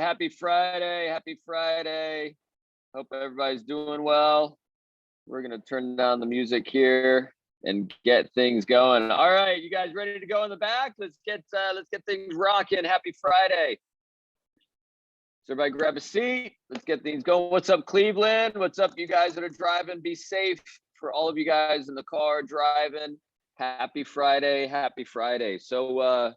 Happy Friday. Happy Friday. Hope everybody's doing well. We're going to turn down the music here and get things going. All right, you guys ready to go in the back? Let's get things rocking. Happy Friday. So everybody grab a seat. Let's get things going. What's up, Cleveland? What's up, you guys that are driving? Be safe. For all of you guys in the car driving, happy Friday. Happy Friday. So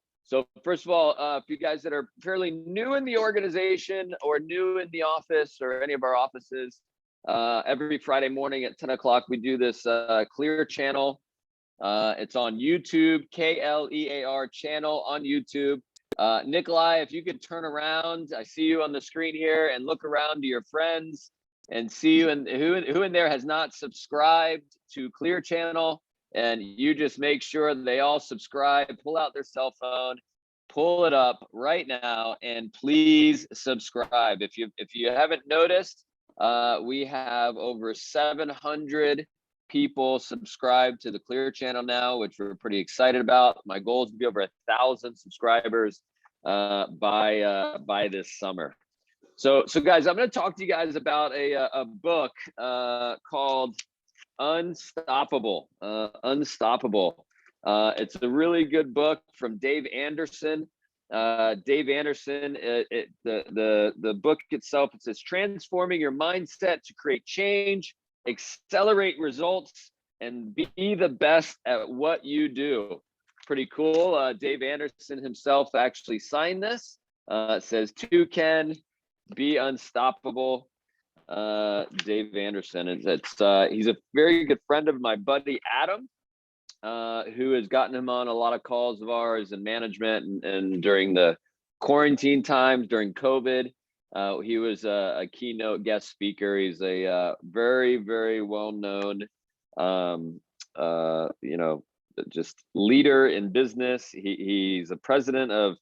first of all, for you guys that are fairly new in the organization or new in the office or any of our offices, every Friday morning at 10 o'clock, we do this Clear channel. It's on YouTube, KLEAR channel on YouTube. Nikolai, if you could turn around, I see you on the screen here, and look around to your friends and see you and who in there has not subscribed to Clear channel. And you just make sure they all subscribe, pull out their cell phone, pull it up right now, and please subscribe. If you haven't noticed, we have over 700 people subscribed to the Clear channel now, which we're pretty excited about. My goal is to be over 1,000 subscribers by this summer. So guys, I'm going to talk to you guys about a book called Unstoppable. Unstoppable. It's a really good book from Dave Anderson. Dave Anderson, the book itself, it says transforming your mindset to create change, accelerate results, and be the best at what you do. Pretty cool. Dave Anderson himself actually signed this. It says to Ken, be unstoppable. Dave Anderson. He's a very good friend of my buddy Adam, who has gotten him on a lot of calls of ours in management and during the quarantine times during COVID. He was a keynote guest speaker. He's a very, very well-known, just leader in business. He's a president of,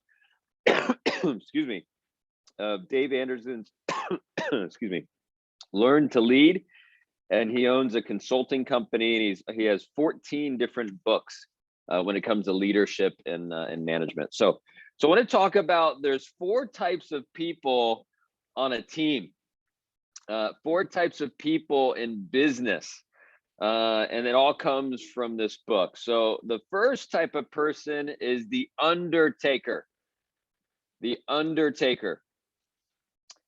excuse me, of Dave Anderson's, excuse me, Learn to Lead, and he owns a consulting company, and he has 14 different books when it comes to leadership and management. So I want to talk about, there's 4 types of people on a team, 4 types of people in business, and it all comes from this book. So the first type of person is the undertaker. The undertaker.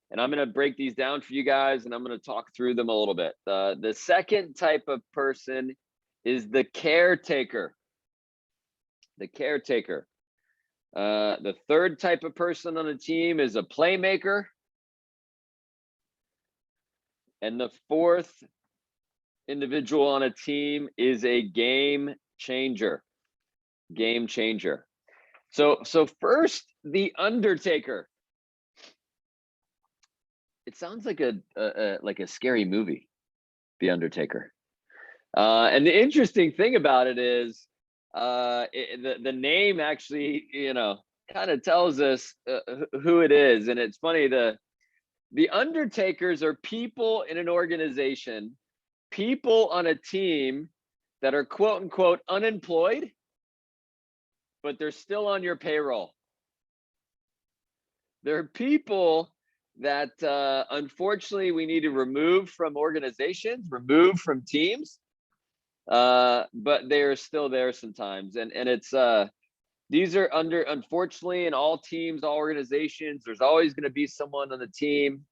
And I'm going to break these down for you guys, and I'm going to talk through them a little bit. The second type of person is the caretaker. The caretaker. The third type of person on a team is a playmaker. And the fourth individual on a team is a game changer. Game changer. So first, the undertaker. It sounds like a scary movie, The Undertaker. And the interesting thing about it is the name actually, kind of tells us who it is. And it's funny, the undertakers are people in an organization, people on a team that are quote unquote unemployed, but they're still on your payroll. There are people that unfortunately we need to remove from organizations, remove from teams, but they're still there sometimes. And it's these are unfortunately, in all teams, all organizations, there's always going to be someone on the team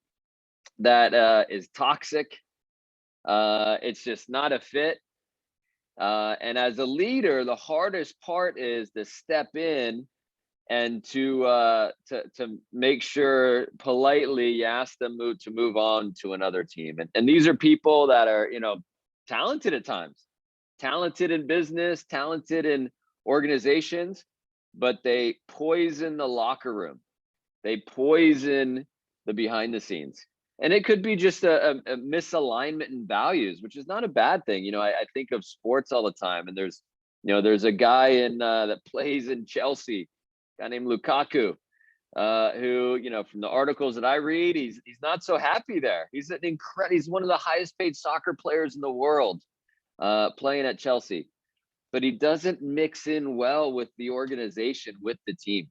that is toxic. It's just not a fit. And as a leader, the hardest part is to step in and to make sure politely you ask them to move on to another team. And these are people that are, talented at times, talented in business, talented in organizations, but they poison the locker room. They poison the behind the scenes. And it could be just a misalignment in values, which is not a bad thing. I think of sports all the time, and there's a guy that plays in Chelsea, a guy named Lukaku, who, from the articles that I read, he's not so happy there. He's one of the highest paid soccer players in the world, playing at Chelsea, but he doesn't mix in well with the organization, with the team.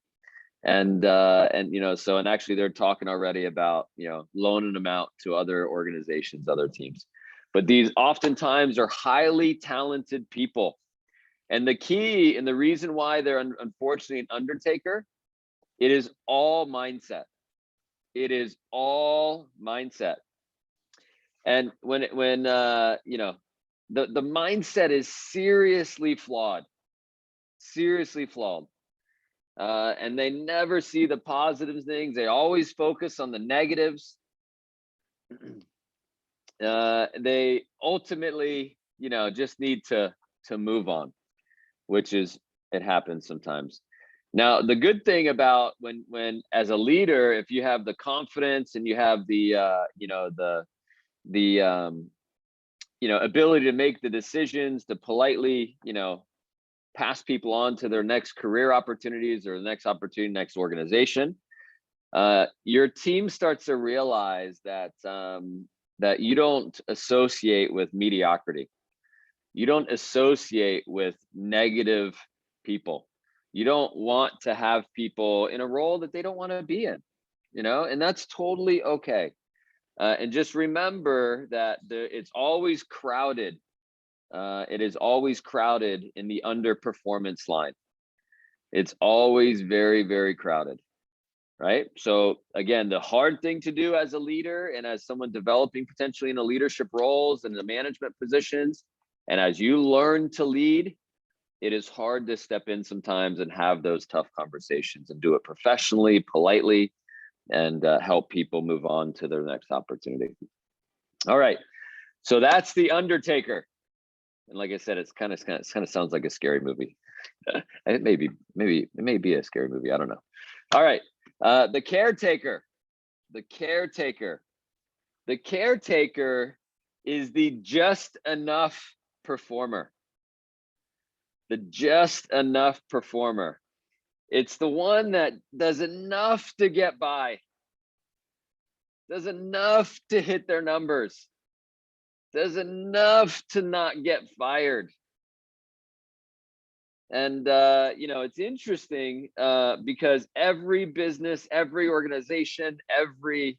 And so, and actually they're talking already about, loaning them out to other organizations, other teams. But these oftentimes are highly talented people. And the key and the reason why they're unfortunately an undertaker, it is all mindset. It is all mindset. And when the mindset is seriously flawed, and they never see the positive things. They always focus on the negatives. They ultimately, just need to move on, which is, it happens sometimes. Now, the good thing about when as a leader, if you have the confidence and you have the ability to make the decisions, to politely, pass people on to their next career opportunities or the next opportunity, next organization, your team starts to realize that that you don't associate with mediocrity. You don't associate with negative people. You don't want to have people in a role that they don't want to be in, and that's totally okay. And just remember that it's always crowded. It is always crowded in the underperformance line. It's always very, very crowded, right? So again, the hard thing to do as a leader and as someone developing potentially in the leadership roles and the management positions, and as you learn to lead, it is hard to step in sometimes and have those tough conversations and do it professionally, politely, and help people move on to their next opportunity. All right, so that's The Undertaker. And like I said, it kind of sounds like a scary movie. It may be a scary movie. I don't know. All right, The Caretaker. The Caretaker. The Caretaker is the just enough performer. The just enough performer. It's the one that does enough to get by, does enough to hit their numbers, does enough to not get fired. And it's interesting because every business, every organization, every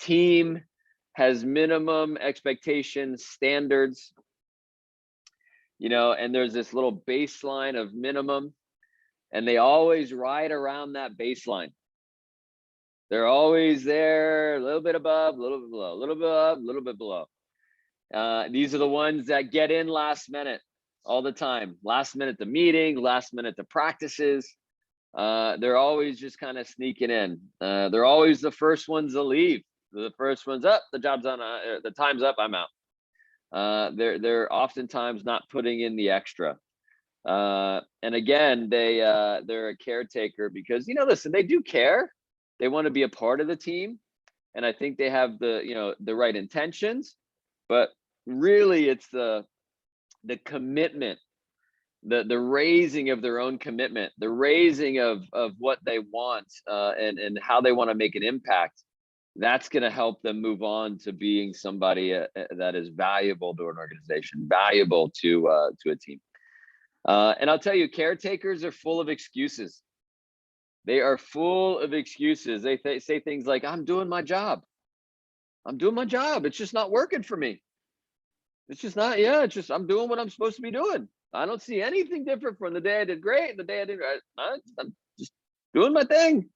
team has minimum expectations, standards, and there's this little baseline of minimum, and they always ride around that baseline. They're always there, a little bit above, a little bit below, a little bit up, a little bit below. These are the ones that get in last minute all the time. Last minute to meeting, last minute to practices. They're always just kind of sneaking in. They're always the first ones to leave. They're the first ones up. The job's on. The time's up. I'm out. They're oftentimes not putting in the extra. And again, they're a caretaker because listen, they do care. They want to be a part of the team, and I think they have the right intentions, but really it's the commitment, the raising of their own commitment, the raising of what they want, and how they want to make an impact. That's going to help them move on to being somebody that is valuable to an organization, valuable to a team. And I'll tell you, caretakers are full of excuses. They are full of excuses. They say things like, I'm doing my job. I'm doing my job. It's just not working for me. It's just not, it's just, I'm doing what I'm supposed to be doing. I don't see anything different from the day I did great and the day I did right. I'm just doing my thing.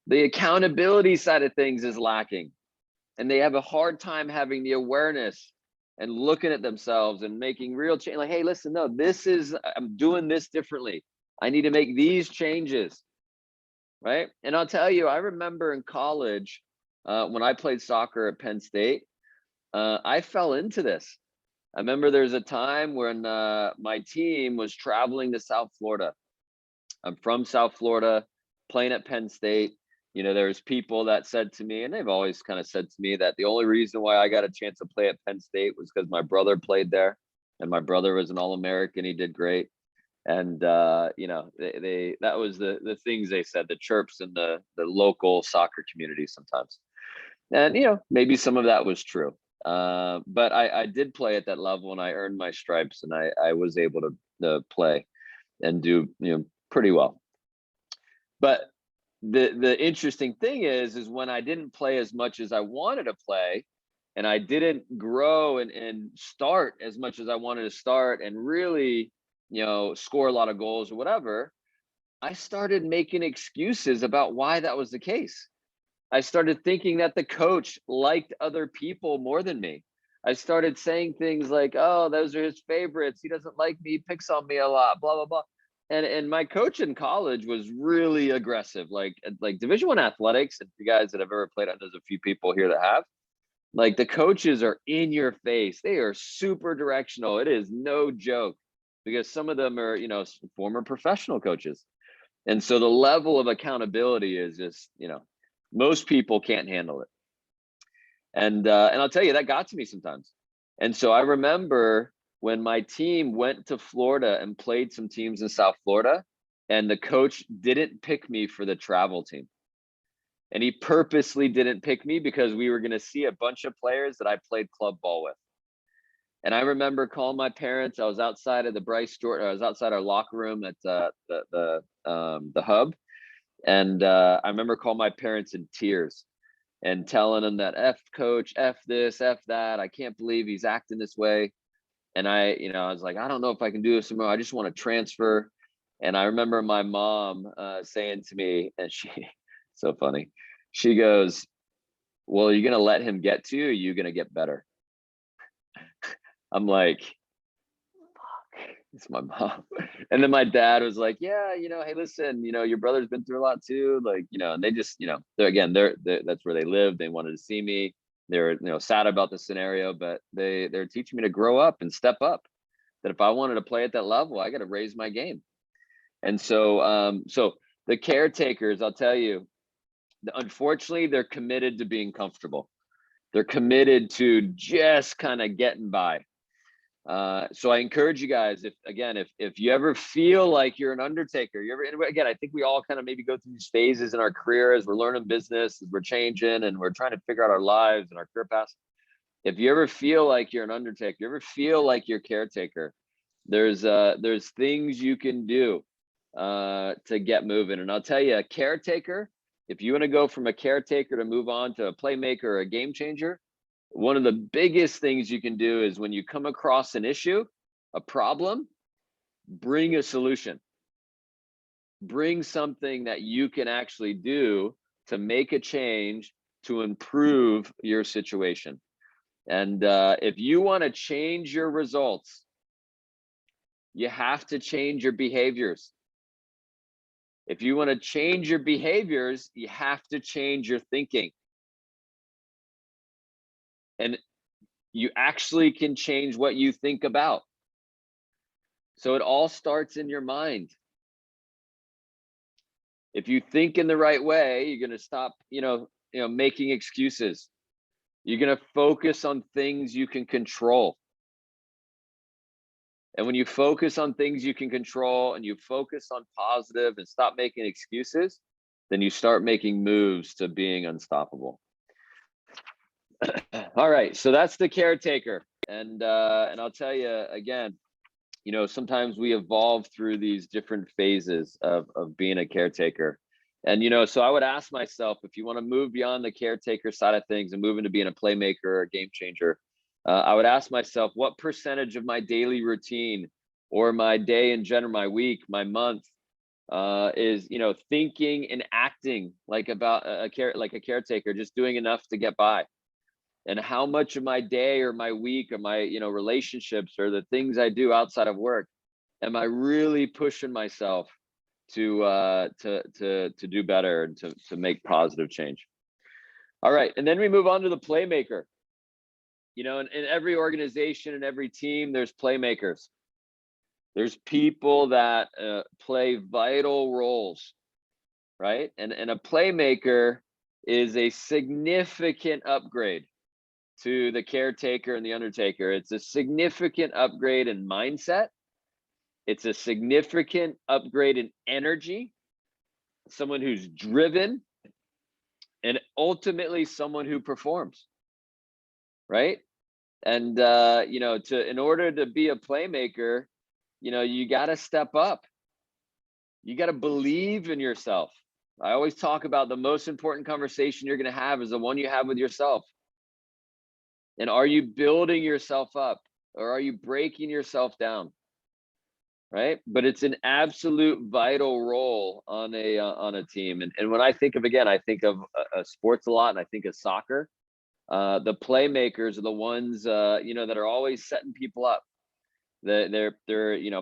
The accountability side of things is lacking. And they have a hard time having the awareness and looking at themselves and making real change. Like, hey, listen, no, I'm doing this differently. I need to make these changes, right? And I'll tell you, I remember in college, when I played soccer at Penn State, I fell into this. I remember there's a time when my team was traveling to South Florida. I'm from South Florida, playing at Penn State. There's people that said to me, and they've always kind of said to me, that the only reason why I got a chance to play at Penn State was because my brother played there, and my brother was an All-American. He did great. And that was the things they said, the chirps in the local soccer community sometimes. And maybe some of that was true. But I did play at that level, and I earned my stripes, and I was able to play and do pretty well. But the interesting thing is when I didn't play as much as I wanted to play, and I didn't grow and start as much as I wanted to start, and really, score a lot of goals or whatever, I started making excuses about why that was the case. I started thinking that the coach liked other people more than me. I started saying things like, "Oh, those are his favorites. He doesn't like me. He picks on me a lot." Blah blah blah. And my coach in college was really aggressive, like Division One athletics. And you guys that have ever played, there's a few people here that have. Like, the coaches are in your face. They are super directional. It is no joke, because some of them are, former professional coaches. And so the level of accountability is just, most people can't handle it. And I'll tell you, that got to me sometimes. And so I remember when my team went to Florida and played some teams in South Florida, and the coach didn't pick me for the travel team. And he purposely didn't pick me because we were going to see a bunch of players that I played club ball with. And I remember calling my parents. I was outside of the Bryce Jordan. I was outside our locker room at the hub, and I remember calling my parents in tears and telling them that F coach, F this, F that. I can't believe he's acting this way. And I was like, I don't know if I can do this anymore. I just want to transfer. And I remember my mom saying to me, and she, so funny. She goes, "Well, are you going to let him get to you? Or are you going to get better?" I'm like, fuck, it's my mom. And then my dad was like, "Yeah, hey, listen, your brother's been through a lot too. Like, and they just, they're that's where they live. They wanted to see me. They're, sad about the scenario, but they're teaching me to grow up and step up. That if I wanted to play at that level, I got to raise my game." And so, so the caretakers, I'll tell you, unfortunately, they're committed to being comfortable. They're committed to just kind of getting by. So I encourage you guys, if you ever feel like you're an undertaker, again, I think we all kind of maybe go through these phases in our career as we're learning business, as we're changing, and we're trying to figure out our lives and our career paths. If you ever feel like you're an undertaker, you ever feel like you're a caretaker, there's things you can do to get moving. And I'll tell you, a caretaker, if you want to go from a caretaker to move on to a playmaker or a game changer, one of the biggest things you can do is when you come across an issue, a problem, bring a solution. Bring something that you can actually do to make a change to improve your situation. And if you want to change your results, you have to change your behaviors. If you want to change your behaviors, you have to change your thinking. And you actually can change what you think about. So it all starts in your mind. If you think in the right way, you're going to stop, making excuses. You're going to focus on things you can control. And when you focus on things you can control and you focus on positive and stop making excuses, then you start making moves to being unstoppable. All right, so that's the caretaker. And I'll tell you again, sometimes we evolve through these different phases of being a caretaker. And, so I would ask myself, if you want to move beyond the caretaker side of things and move into being a playmaker or a game changer, I would ask myself, what percentage of my daily routine or my day in general, my week, my month, is, thinking and acting like a caretaker, just doing enough to get by? And how much of my day or my week or my, relationships or the things I do outside of work, am I really pushing myself to do better and to make positive change? All right, and then we move on to the playmaker. In every organization and every team, there's playmakers. There's people that play vital roles, right? And a playmaker is a significant upgrade to the caretaker and the undertaker. It's a significant upgrade in mindset. It's a significant upgrade in energy, someone who's driven, and ultimately someone who performs, right? And in order to be a playmaker, you got to step up. You got to believe in yourself. I always talk about the most important conversation you're going to have is the one you have with yourself. And are you building yourself up, or are you breaking yourself down? Right? But it's an absolute vital role on a team. And when I think of, again, I think of sports a lot, and I think of soccer. The playmakers are the ones that are always setting people up. They're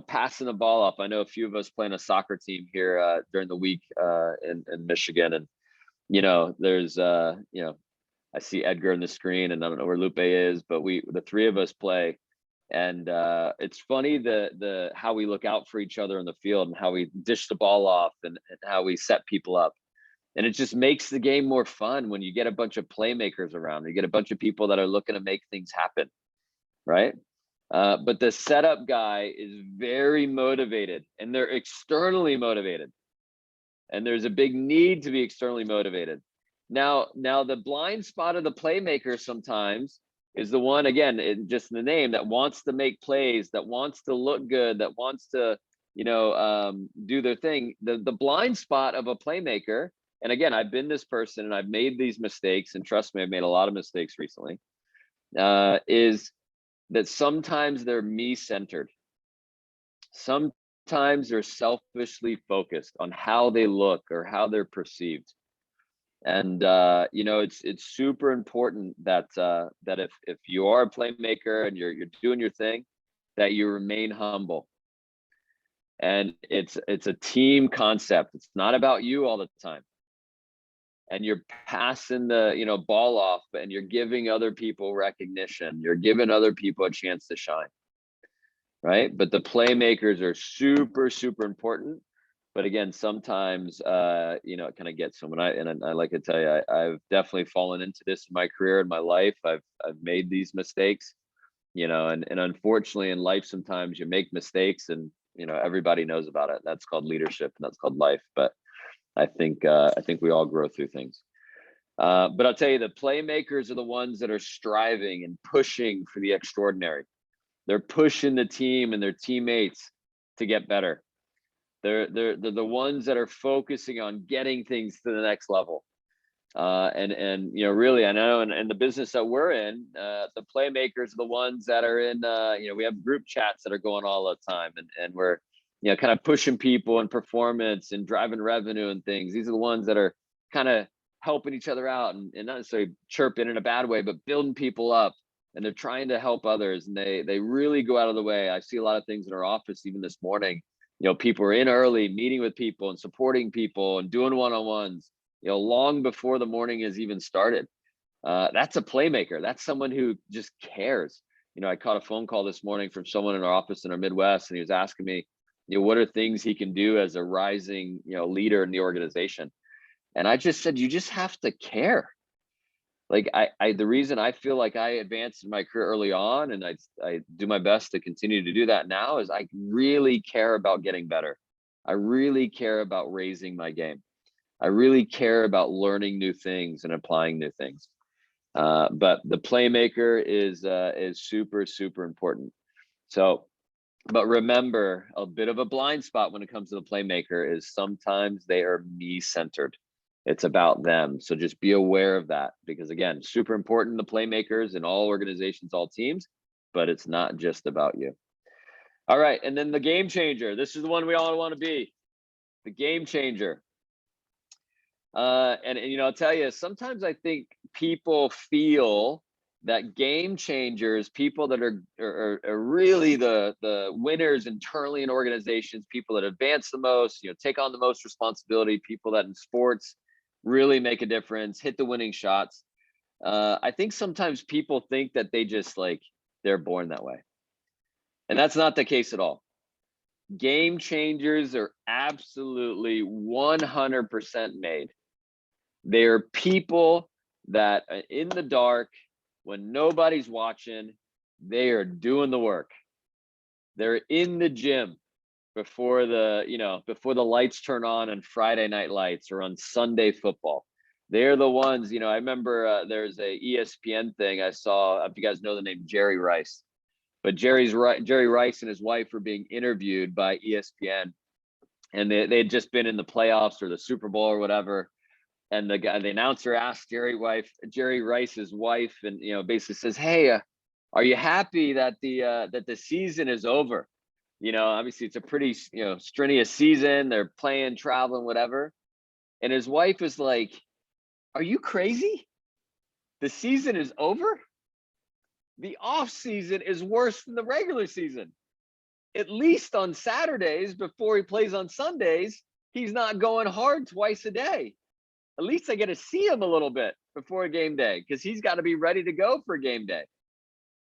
passing the ball up. I know a few of us play on a soccer team here during the week in Michigan, and there's I see Edgar on the screen, and I don't know where Lupe is, but the three of us play. And it's funny the how we look out for each other in the field, and how we dish the ball off, and how we set people up. And it just makes the game more fun when you get a bunch of playmakers around. You get a bunch of people that are looking to make things happen, right? But the setup guy is very motivated, and they're externally motivated. And there's a big need to be externally motivated. Now the blind spot of the playmaker sometimes is the one, again, just in the name, that wants to make plays, that wants to look good, that wants to, do their thing. The blind spot of a playmaker, and again, I've been this person and I've made these mistakes, and trust me, I've made a lot of mistakes recently, is that sometimes they're me-centered. Sometimes they're selfishly focused on how they look or how they're perceived. And it's super important that if you are a playmaker and you're doing your thing, that you remain humble. And it's a team concept. It's not about you all the time. And you're passing the ball off, and you're giving other people recognition. You're giving other people a chance to shine. Right? But the playmakers are super, super important. But again, sometimes it kind of gets them. And I like to tell you, I've definitely fallen into this in my career, in my life. I've made these mistakes, and unfortunately in life sometimes you make mistakes, and everybody knows about it. That's called leadership, and that's called life. But I think we all grow through things. But I'll tell you, the playmakers are the ones that are striving and pushing for the extraordinary. They're pushing the team and their teammates to get better. They're the ones that are focusing on getting things to the next level. And really, I know in the business that we're in, the playmakers are the ones that are in, we have group chats that are going all the time, and we're, kind of pushing people and performance and driving revenue and things. These are the ones that are kind of helping each other out, and not necessarily chirping in a bad way, but building people up. And they're trying to help others, and they really go out of the way. I see a lot of things in our office, even this morning. People are in early, meeting with people and supporting people and doing one-on-ones, long before the morning has even started. That's a playmaker. That's someone who just cares. I caught a phone call this morning from someone in our office in our Midwest, and he was asking me, what are things he can do as a rising, leader in the organization? And I just said, you just have to care. Like the reason I feel like I advanced in my career early on, and I do my best to continue to do that now, is I really care about getting better. I really care about raising my game. I really care about learning new things and applying new things. But the playmaker is super, super important. So, but remember, a bit of a blind spot when it comes to the playmaker is sometimes they are me-centered. It's about them. So just be aware of that, because again, super important, the playmakers in all organizations, all teams, but it's not just about you. All right. And then the game changer. This is the one we all want to be, the game changer. And I'll tell you, sometimes I think people feel that game changers, people that are really the winners internally in organizations, people that advance the most, take on the most responsibility, people that in sports really make a difference, hit the winning shots. I think sometimes people think that they just they're born that way. And that's not the case at all. Game changers are absolutely 100% made. They're people that in the dark, when nobody's watching, they are doing the work. They're in the gym before the lights turn on Friday night lights or on Sunday football. They're the ones, I remember there's a ESPN thing I saw, if you guys know the name Jerry Rice, but Jerry Rice and his wife were being interviewed by ESPN. and they had just been in the playoffs or the Super Bowl or whatever. And the announcer asked Jerry Rice's wife, and basically says, "Hey, are you happy that the season is over? Obviously it's a pretty strenuous season. They're playing, traveling, whatever." And his wife is like, "Are you crazy? The season is over? The off season is worse than the regular season. At least on Saturdays before he plays on Sundays, he's not going hard twice a day. At least I get to see him a little bit before a game day because he's got to be ready to go for game day.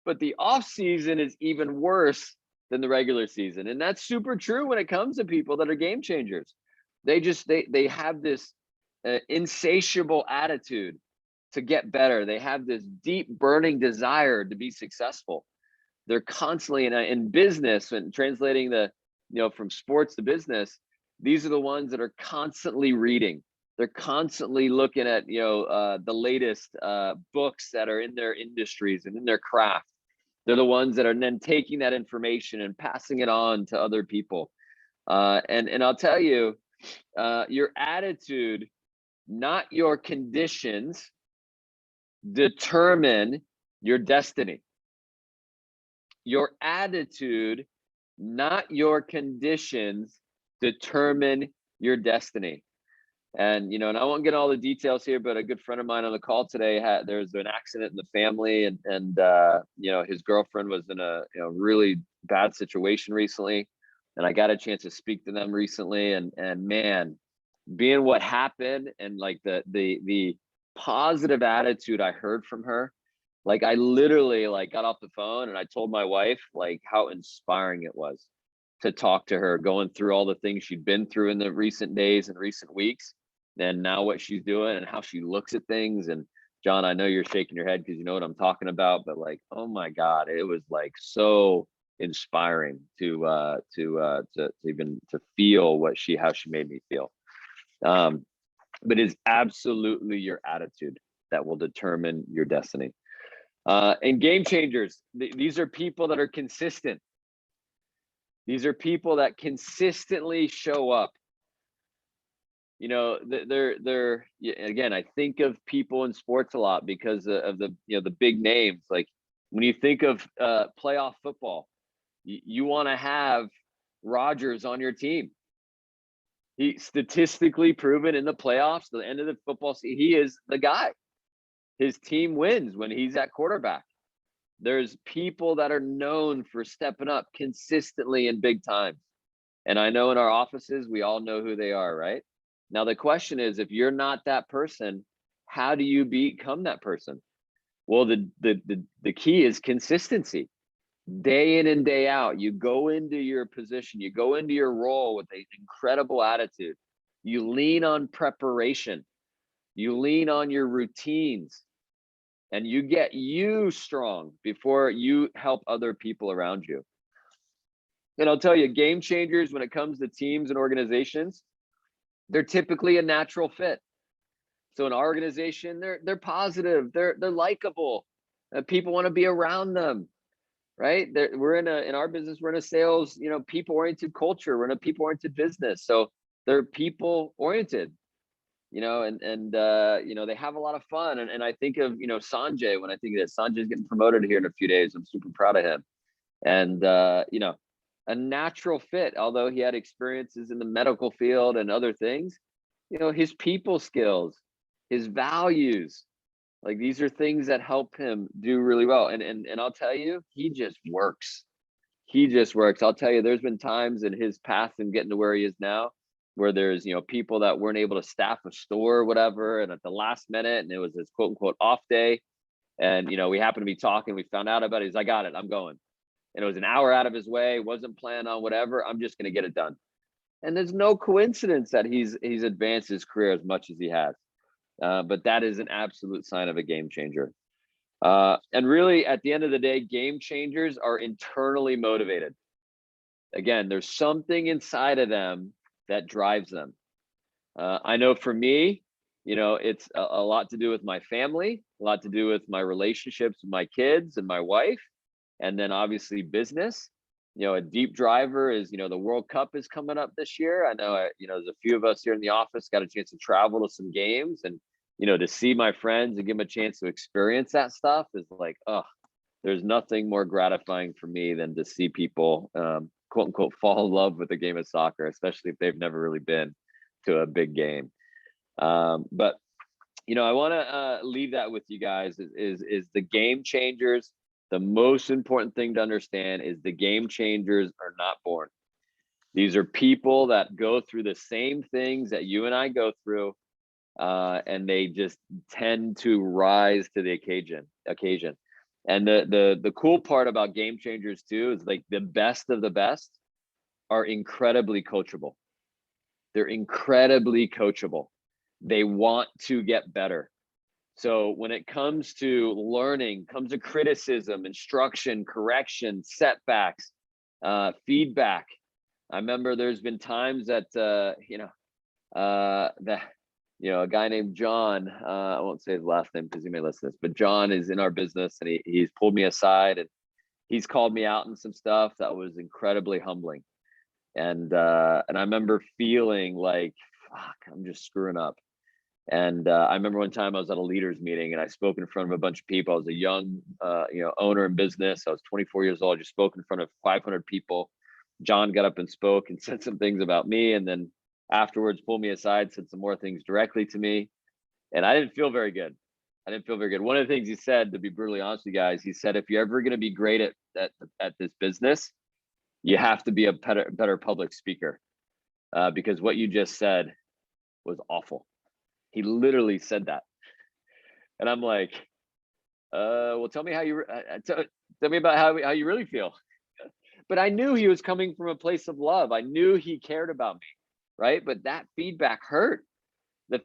But the off season is even worse than the regular season." And that's super true when it comes to people that are game changers. They have this insatiable attitude to get better. They have this deep burning desire to be successful. They're constantly in business, and translating from sports to business. These are the ones that are constantly reading. They're constantly looking at the latest books that are in their industries and in their craft. They're the ones that are then taking that information and passing it on to other people. And I'll tell you, your attitude, not your conditions, determine your destiny. Your attitude, not your conditions, determine your destiny. And and I won't get all the details here, but a good friend of mine on the call today there's an accident in the family, and his girlfriend was in a really bad situation recently, and I got a chance to speak to them recently, and man, being what happened, and like the positive attitude I heard from her, like I literally got off the phone and I told my wife like how inspiring it was to talk to her, going through all the things she'd been through in the recent days and recent weeks, and now what she's doing and how she looks at things. And John, I know you're shaking your head because you know what I'm talking about, but like, oh my God, it was like so inspiring to even to feel how she made me feel. But it's absolutely your attitude that will determine your destiny. And game changers, these are people that are consistent. These are people that consistently show up. They're again, I think of people in sports a lot because of the big names. Like when you think of playoff football, you want to have Rodgers on your team. He statistically proven in the playoffs, the end of the football season, he is the guy. His team wins when he's at quarterback. There's people that are known for stepping up consistently in big times. And I know in our offices, we all know who they are, right? Now, the question is, if you're not that person, how do you become that person? Well, the key is consistency. Day in and day out, you go into your position, you go into your role with an incredible attitude. You lean on preparation. You lean on your routines, and you get you strong before you help other people around you. And I'll tell you, game changers, when it comes to teams and organizations, they're typically a natural fit. So in our organization, they're positive, they're likable, people want to be around them, right? We're in our business, we're in a sales, people-oriented culture, we're in a people-oriented business, so they're people-oriented, and they have a lot of fun. And I think of Sanjay when I think of this. Sanjay's getting promoted here in a few days. I'm super proud of him, and a natural fit, although he had experiences in the medical field and other things. His people skills, his values, like these are things that help him do really well. And I'll tell you, he just works. I'll tell you, there's been times in his path and getting to where he is now where there's people that weren't able to staff a store or whatever, and at the last minute, and it was his quote unquote off day, and we happened to be talking, we found out about it. He's, I got it, I'm going. And it was an hour out of his way, wasn't planning on whatever, I'm just going to get it done. And there's no coincidence that he's advanced his career as much as he has. But that is an absolute sign of a game changer. And really, at the end of the day, game changers are internally motivated. Again, there's something inside of them that drives them. I know for me, it's a lot to do with my family, a lot to do with my relationships with my kids and my wife, and then obviously business. a deep driver is, the World Cup is coming up this year. I know, there's a few of us here in the office got a chance to travel to some games, and, to see my friends and give them a chance to experience that stuff is like, oh, there's nothing more gratifying for me than to see people, quote unquote, fall in love with the game of soccer, especially if they've never really been to a big game. But, I want to leave that with you guys is the game changers. The most important thing to understand is the game changers are not born. These are people that go through the same things that you and I go through, and they just tend to rise to the occasion. And the cool part about game changers too is like the best of the best are incredibly coachable. They're incredibly coachable. They want to get better. So when it comes to learning, comes to criticism, instruction, correction, setbacks, feedback. I remember there's been times that a guy named John, I won't say his last name because he may listen to this, but John is in our business, and he's pulled me aside and he's called me out on some stuff that was incredibly humbling. And I remember feeling like, fuck, I'm just screwing up. And I remember one time I was at a leaders meeting and I spoke in front of a bunch of people. I was a young, owner in business. I was 24 years old. I just spoke in front of 500 people. John got up and spoke and said some things about me, and then afterwards pulled me aside, said some more things directly to me, and I didn't feel very good. One of the things he said, to be brutally honest with you guys, he said, if you're ever going to be great at this business, you have to be a better public speaker, because what you just said was awful. He literally said that. And I'm like, well, tell me how you, tell me about how you really feel. But I knew he was coming from a place of love. I knew he cared about me, right? But that feedback hurt. The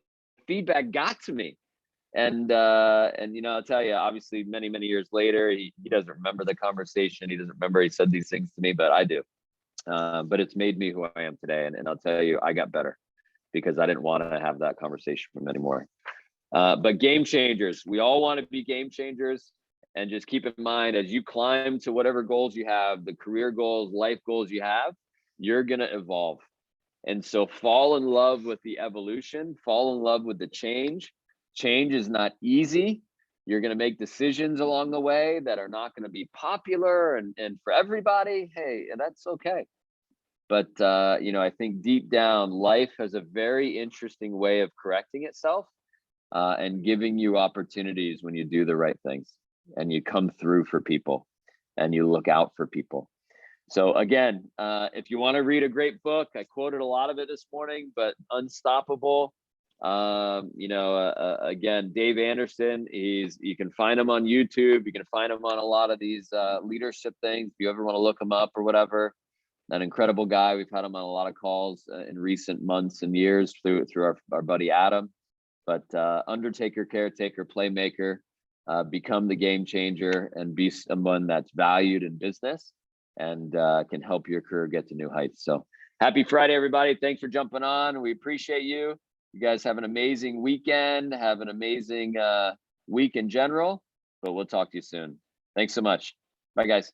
feedback got to me. And I'll tell you, obviously many, many years later, he doesn't remember the conversation. He doesn't remember he said these things to me, but I do. But it's made me who I am today. And I'll tell you, I got better because I didn't want to have that conversation with him anymore. But game changers, we all want to be game changers. And just keep in mind, as you climb to whatever goals you have, the career goals, life goals you have, you're going to evolve. And so fall in love with the evolution, fall in love with the change. Change is not easy. You're going to make decisions along the way that are not going to be popular and for everybody. Hey, that's okay. But, I think deep down, life has a very interesting way of correcting itself and giving you opportunities when you do the right things and you come through for people and you look out for people. So again, if you want to read a great book, I quoted a lot of it this morning, but Unstoppable, again, Dave Anderson, you can find him on YouTube. You can find him on a lot of these leadership things. If you ever want to look him up or whatever, an incredible guy. We've had him on a lot of calls in recent months and years through our buddy Adam. But undertaker, caretaker, playmaker, become the game changer and be someone that's valued in business and can help your career get to new heights. So happy Friday, everybody. Thanks for jumping on. We appreciate you. You guys have an amazing weekend. Have an amazing week in general, but we'll talk to you soon. Thanks so much. Bye, guys.